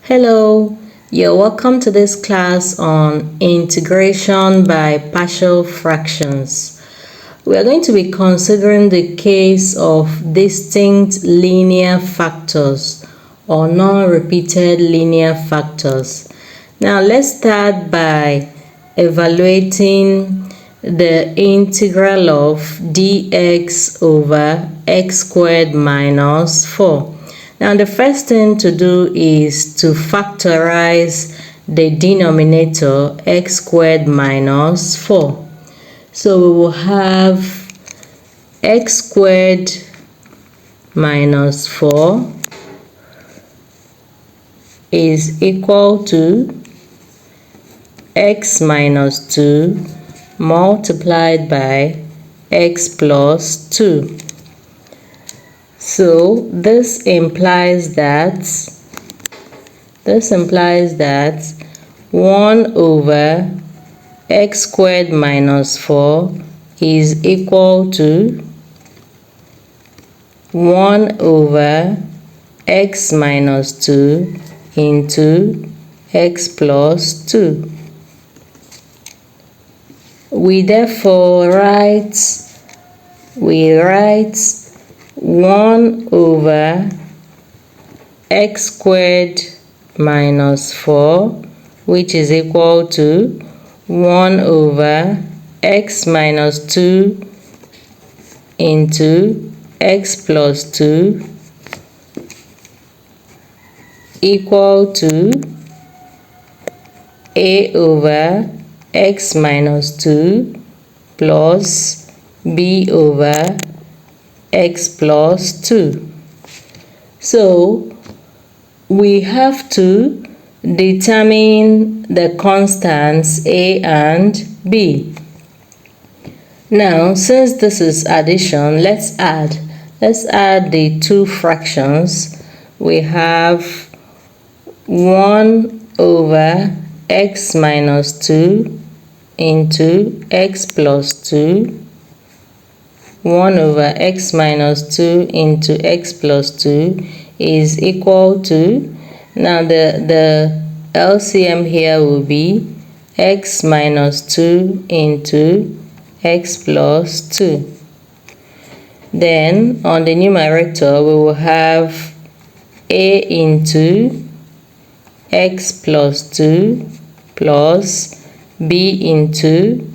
Hello, you're welcome to this class on integration by partial fractions. We are going to be considering the case of distinct linear factors or non-repeated linear factors. Now let's start by evaluating the integral of dx over x squared minus 4. Now the first thing to do is to factorize the denominator x squared minus 4. So we will have x squared minus 4 is equal to x minus 2 multiplied by x plus 2. So this implies that 1 over x squared minus 4 is equal to 1 over x minus 2 into x plus 2. We therefore write 1 over x squared minus 4, which is equal to 1 over x minus 2 into x plus 2 equal to a over x minus 2 plus b over x plus 2. So we have to determine the constants a and b. Now since this is addition, let's add the two fractions. We have 1 over x minus 2 into x plus 2. 1 over x minus 2 into x plus 2 is equal to, now the LCM here will be x minus 2 into x plus 2. Then on the numerator we will have a into x plus 2 plus b into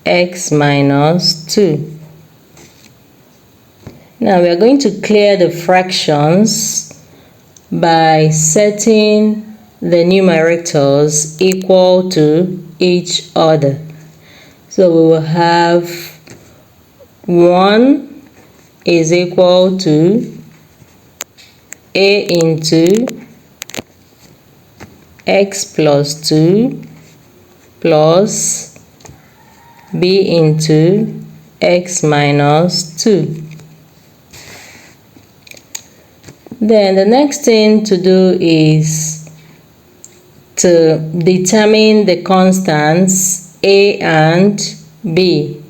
x minus 2. Now we are going to clear the fractions by setting the numerators equal to each other. So we will have 1 is equal to a into x plus 2 plus b into x minus 2. Then the next thing to do is to determine the constants a and b.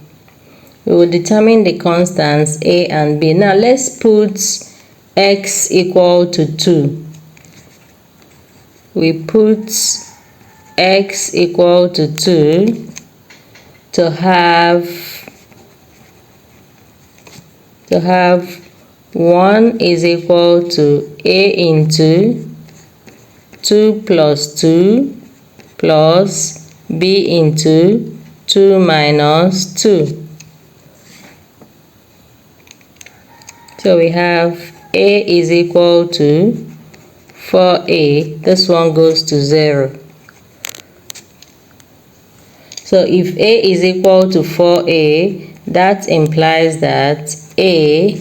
We will determine the constants a and b. Now let's put x equal to 2. We put x equal to 2 to have 1 is equal to a into 2 plus 2 plus b into 2 minus 2. So we have a is equal to 4a. This one goes to 0. So if a is equal to 4a, that implies that a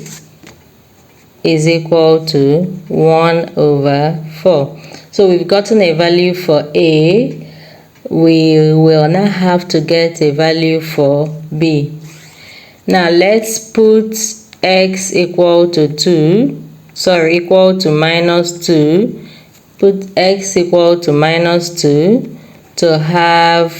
is equal to 1 over 4. So we've gotten a value for a. We will now have to get a value for b. Now let's put x equal to equal to minus 2. Put x equal to minus 2 to have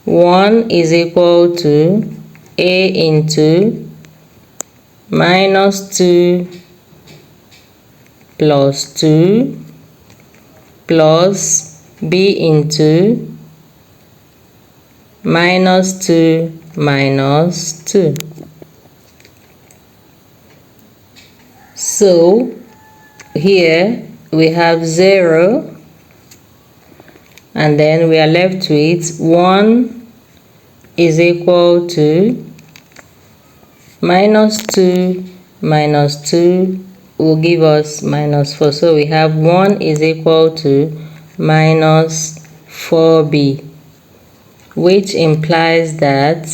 1 is equal to a into minus 2 plus 2 plus b into minus 2 minus 2. So here we have 0, and then we are left with 1 is equal to minus 2 minus 2 will give us minus 4. So we have 1 is equal to minus 4b, which implies that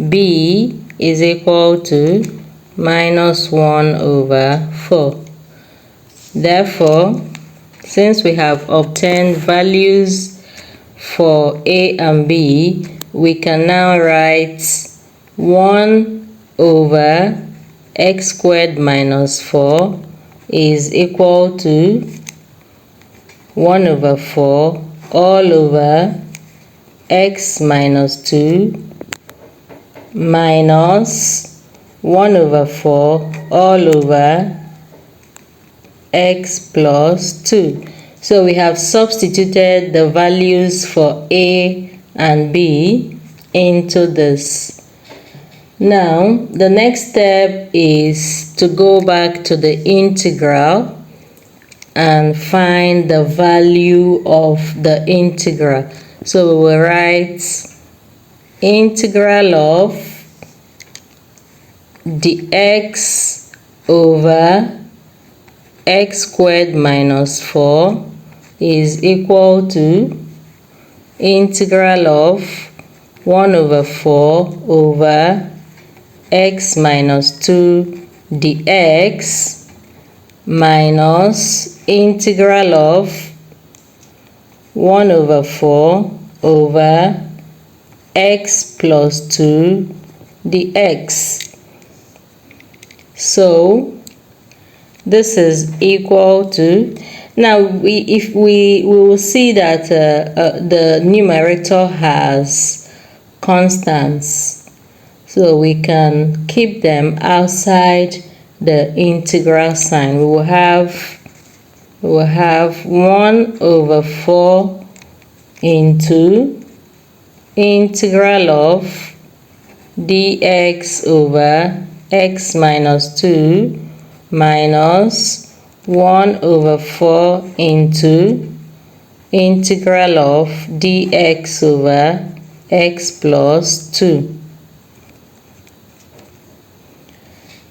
b is equal to minus 1 over 4. Therefore, since we have obtained values for a and b, we can now write 1 over x squared minus 4 is equal to 1 over 4 all over x minus 2 minus 1 over 4 all over x plus 2. So we have substituted the values for a and b into this. Now the next step is to go back to the integral and find the value of the integral. So we will write integral of dx over x squared minus 4 is equal to integral of 1 over 4 over x minus 2 dx minus integral of 1 over 4 over x plus 2 dx. So this is equal to, now we will see that the numerator has constants, so we can keep them outside the integral sign. We will have 1 over 4 into integral of dx over x minus 2 minus 1 over 4 into integral of dx over x plus 2.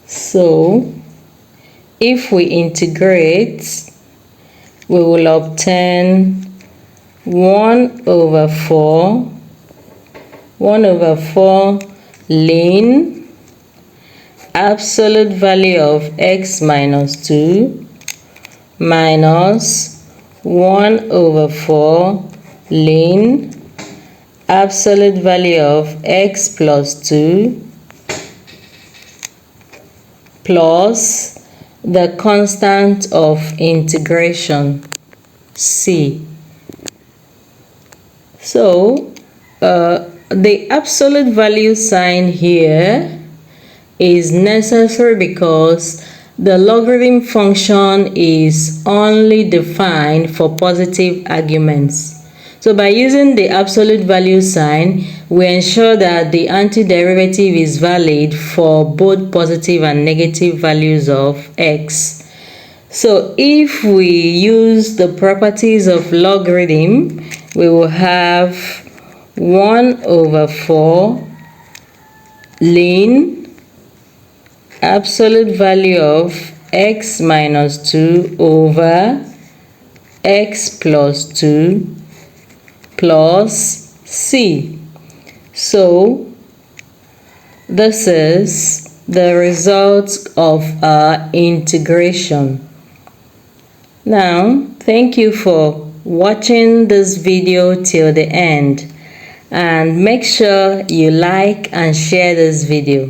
So if we integrate, we will obtain 1 over 4 ln absolute value of x minus 2 minus 1 over 4 ln absolute value of x plus 2 plus the constant of integration c. So the absolute value sign here is necessary because the logarithm function is only defined for positive arguments. So by using the absolute value sign, we ensure that the antiderivative is valid for both positive and negative values of x. So if we use the properties of logarithm, we will have 1 over 4 ln absolute value of x minus 2 over x plus 2 plus c. So this is the result of our integration. Now, thank you for watching this video till the end, and make sure you like and share this video.